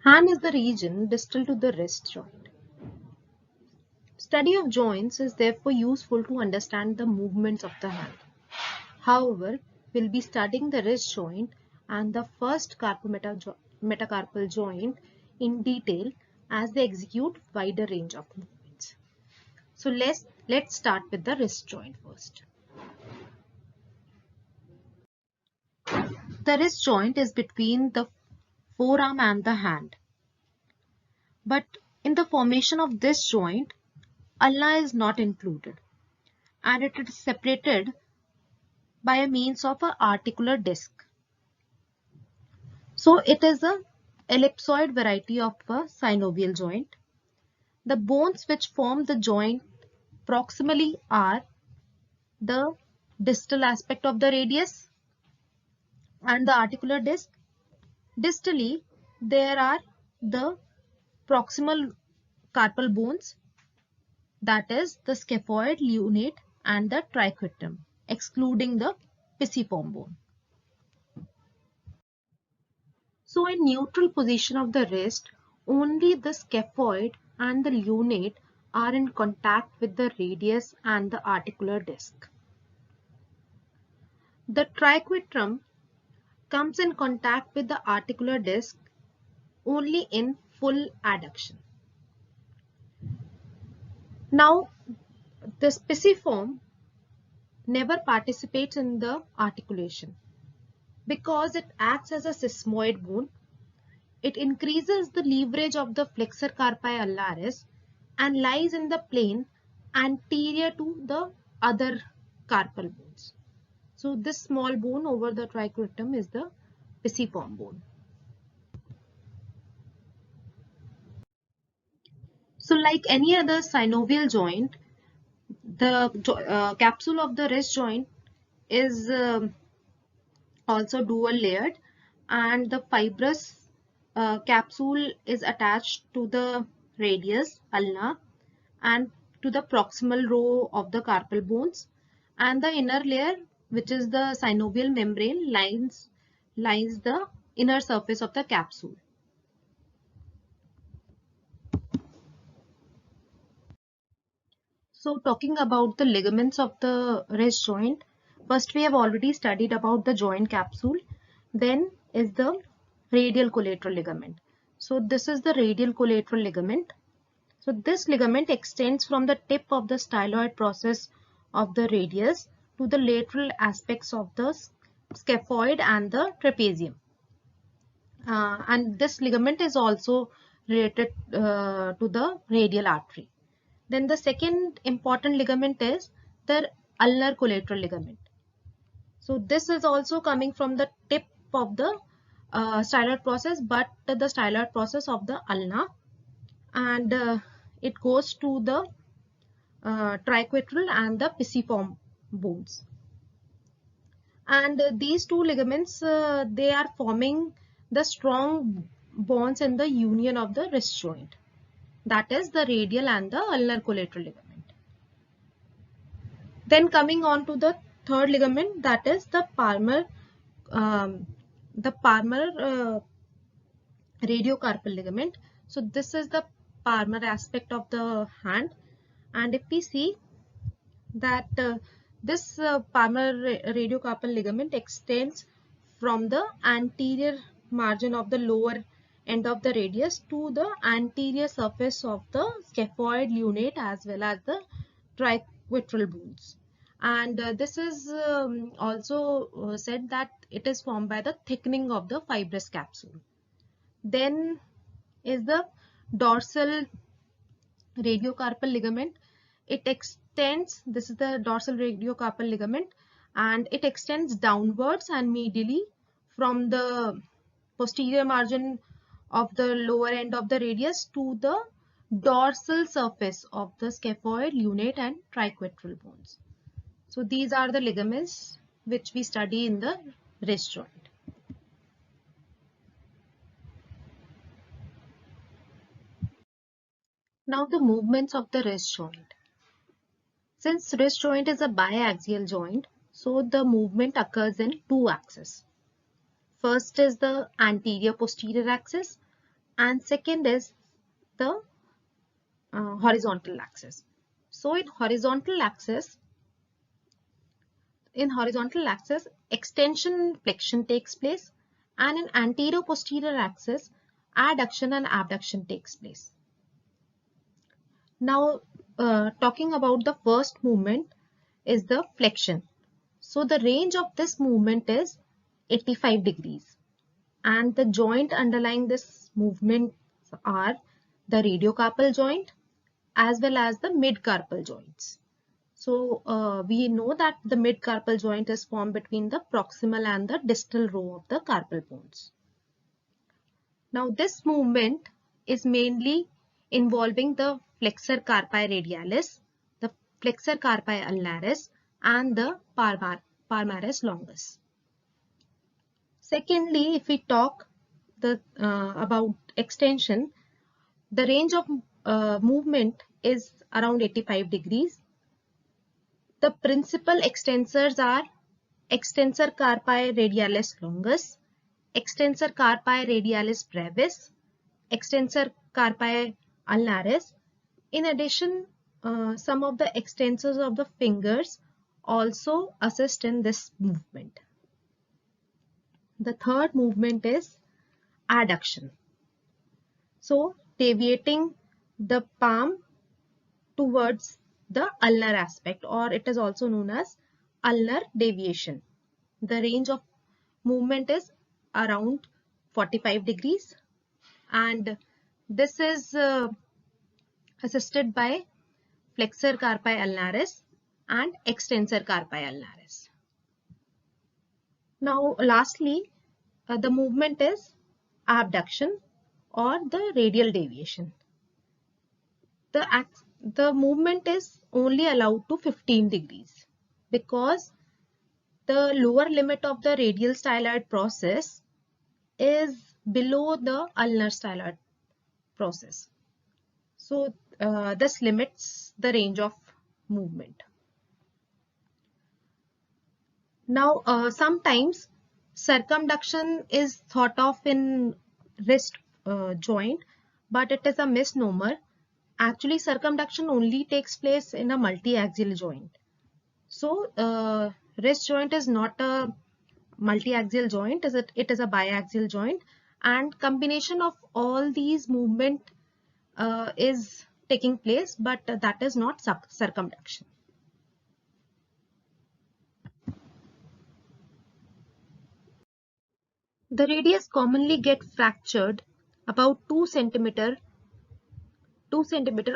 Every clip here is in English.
Hand is the region distal to the wrist joint. Study of joints is therefore useful to understand the movements of the hand. However, we'll be studying the wrist joint and the first metacarpal joint in detail as they execute wider range of movements. So let's start with the wrist joint first. The wrist joint is between the forearm and the hand. But in the formation of this joint, ulna is not included and it is separated by a means of an articular disc. So it is a ellipsoid variety of a synovial joint. The bones which form the joint proximally are the distal aspect of the radius and the articular disc. Distally, there are the proximal carpal bones, that is the scaphoid, lunate and the triquetrum, excluding the pisiform bone. So in neutral position of the wrist, only the scaphoid and the lunate are in contact with the radius and the articular disc. The triquetrum comes in contact with the articular disc only in full adduction. Now, this pisiform never participates in the articulation because it acts as a sesamoid bone. It increases the leverage of the flexor carpi ulnaris and lies in the plane anterior to the other carpal bones. So this small bone over the triquetrum is the pisiform bone. So like any other synovial joint, the capsule of the wrist joint is also dual layered and the fibrous capsule is attached to the radius ulna and to the proximal row of the carpal bones, and the inner layer, which is the synovial membrane, lines the inner surface of the capsule. So talking about the ligaments of the wrist joint, first we have already studied about the joint capsule, then is the radial collateral ligament. So this is the radial collateral ligament. So this ligament extends from the tip of the styloid process of the radius to the lateral aspects of the scaphoid and the trapezium. And this ligament is also related to the radial artery. Then the second important ligament is the ulnar collateral ligament. So this is also coming from the tip of the styloid process, but the styloid process of the ulna, and it goes to the triquetral and the pisiform bones. And these two ligaments, they are forming the strong bonds in the union of the wrist joint. That is the radial and the ulnar collateral ligament. Then coming on to the third ligament, that is the palmar radiocarpal ligament. So this is the palmar aspect of the hand, and if we see that this palmar radiocarpal ligament extends from the anterior margin of the lower end of the radius to the anterior surface of the scaphoid, lunate as well as the triquetral bones. And this is also said that it is formed by the thickening of the fibrous capsule. Then is the dorsal radiocarpal ligament. It extends, this is the dorsal radiocarpal ligament, and it extends downwards and medially from the posterior margin of the lower end of the radius to the dorsal surface of the scaphoid, lunate and triquetral bones. So these are the ligaments which we study in the wrist joint. Now the movements of the wrist joint. Since wrist joint is a biaxial joint, so the movement occurs in two axes. First is the anterior posterior axis and second is the horizontal axis. So in horizontal axis, extension and flexion takes place, and in anterior posterior axis, adduction and abduction takes place. Now, talking about the first movement is the flexion. So the range of this movement is 85 degrees, and the joint underlying this movement are the radiocarpal joint as well as the midcarpal joints. So we know that the midcarpal joint is formed between the proximal and the distal row of the carpal bones. Now this movement is mainly involving the flexor carpi radialis, the flexor carpi ulnaris, and the palmaris longus. Secondly, if we talk about extension, the range of movement is around 85 degrees. The principal extensors are extensor carpi radialis longus, extensor carpi radialis brevis, extensor carpi ulnaris. In addition, some of the extensors of the fingers also assist in this movement. The third movement is adduction. So, deviating the palm towards the ulnar aspect, or it is also known as ulnar deviation. The range of movement is around 45 degrees, and this is assisted by flexor carpi ulnaris and extensor carpi ulnaris. Now lastly, the movement is abduction or the radial deviation. The movement is only allowed to 15 degrees because the lower limit of the radial styloid process is below the ulnar styloid process. So this limits the range of movement. Now sometimes circumduction is thought of in wrist joint, but it is a misnomer. Actually, circumduction only takes place in a multi-axial joint. So wrist joint is not a multi-axial joint, it is a biaxial joint, and combination of all these movement is taking place, but that is not circumduction. The radius commonly get fractured about 2 centimeter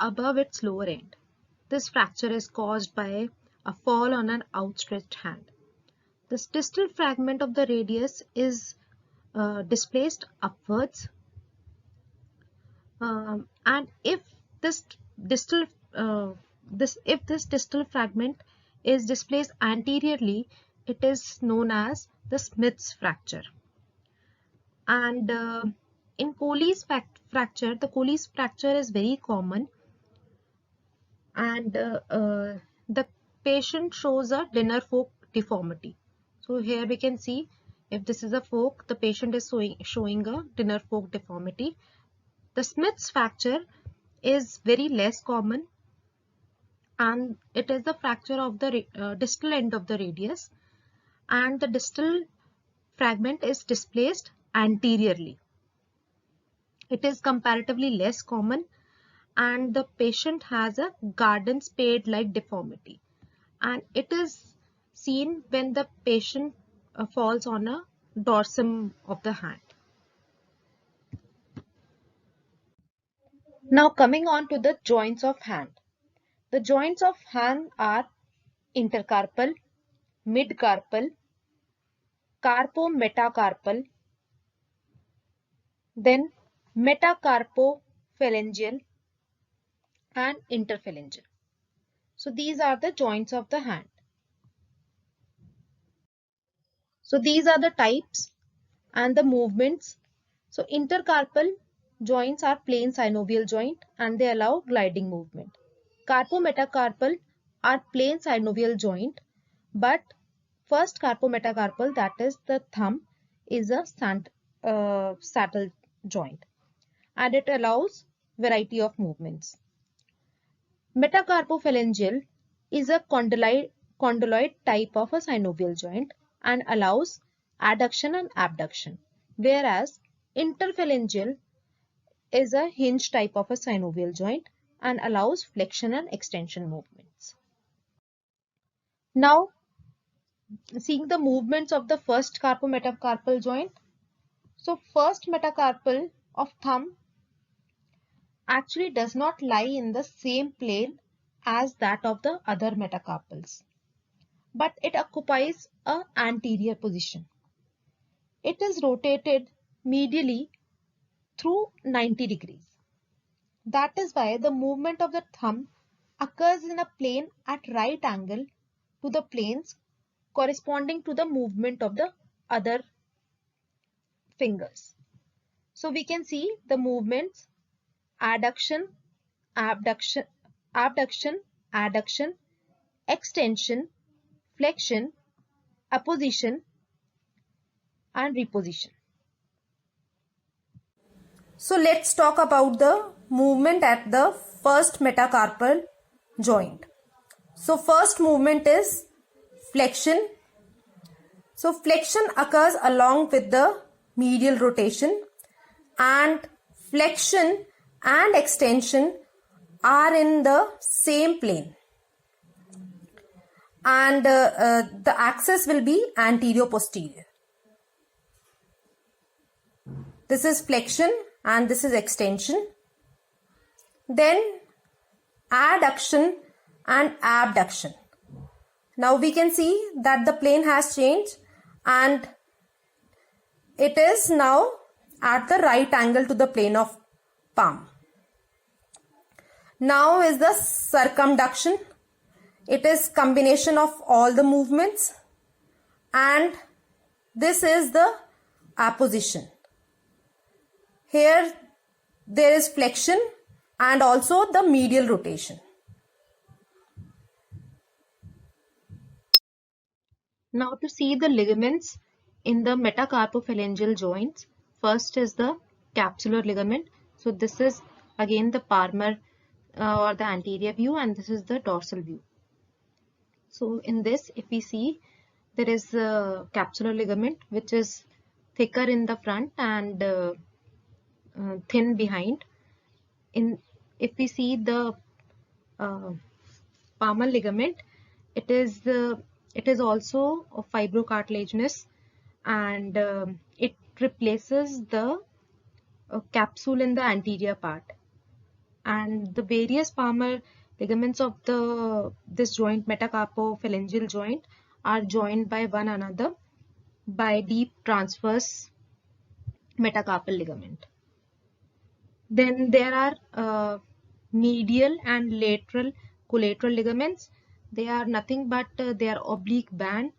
above its lower end. This fracture is caused by a fall on an outstretched hand. This distal fragment of the radius is displaced upwards, and if this distal fragment is displaced anteriorly, it is known as the Smith's fracture. And in Colles fracture, the Colles fracture is very common, and the patient shows a dinner fork deformity. So here we can see, if this is a fork, the patient is showing a dinner fork deformity. The Smith's fracture is very less common, and it is the fracture of the distal end of the radius, and the distal fragment is displaced anteriorly. It is comparatively less common, and the patient has a garden spade like deformity, and it is seen when the patient falls on a dorsum of the hand. Now coming on to the joints of hand. The joints of hand are intercarpal, midcarpal, carpometacarpal, then metacarpophalangeal and interphalangeal. So these are the joints of the hand. So these are the types and the movements. So intercarpal joints are plain synovial joint and they allow gliding movement. Carpometacarpal are plain synovial joint, but first carpometacarpal, that is the thumb, is a saddle joint. and it allows variety of movements. Metacarpophalangeal is a condyloid type of a synovial joint and allows adduction and abduction, whereas interphalangeal is a hinge type of a synovial joint and allows flexion and extension movements. Now, seeing the movements of the first carpometacarpal joint. So, first metacarpal of thumb actually does not lie in the same plane as that of the other metacarpals, but it occupies an anterior position. It is rotated medially through 90 degrees. That is why the movement of the thumb occurs in a plane at right angle to the planes corresponding to the movement of the other fingers. So we can see the movements adduction, abduction, adduction, extension, flexion, apposition and reposition. So let's talk about the movement at the first metacarpal joint. So first movement is flexion. So flexion occurs along with the medial rotation, and flexion and extension are in the same plane, and the axis will be anterior posterior. This is flexion and this is extension. Then adduction and abduction. Now we can see that the plane has changed and it is now at the right angle to the plane of palm. Now is the circumduction. It is combination of all the movements, and this is the apposition. Here there is flexion and also the medial rotation. Now to see the ligaments in the metacarpophalangeal joints, first is the capsular ligament. So this is again the palmar or the anterior view, and this is the dorsal view. So in this, if we see, there is a capsular ligament which is thicker in the front and thin behind. If we see the palmar ligament, it is also fibrocartilaginous, and it replaces the capsule in the anterior part. And the various palmar ligaments of this joint, metacarpophalangeal joint, are joined by one another by deep transverse metacarpal ligament. Then there are medial and lateral collateral ligaments. They are nothing but they are oblique bands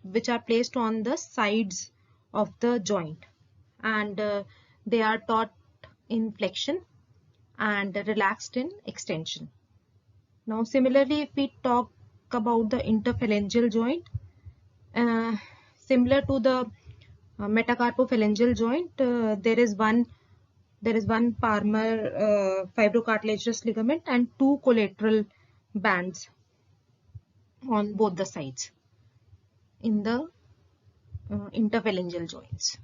which are placed on the sides of the joint, and they are taut in flexion and relaxed in extension. Now similarly, if we talk about the interphalangeal joint, similar to the metacarpophalangeal joint, there is one palmar fibrocartilaginous ligament and two collateral bands on both the sides in the interphalangeal joints.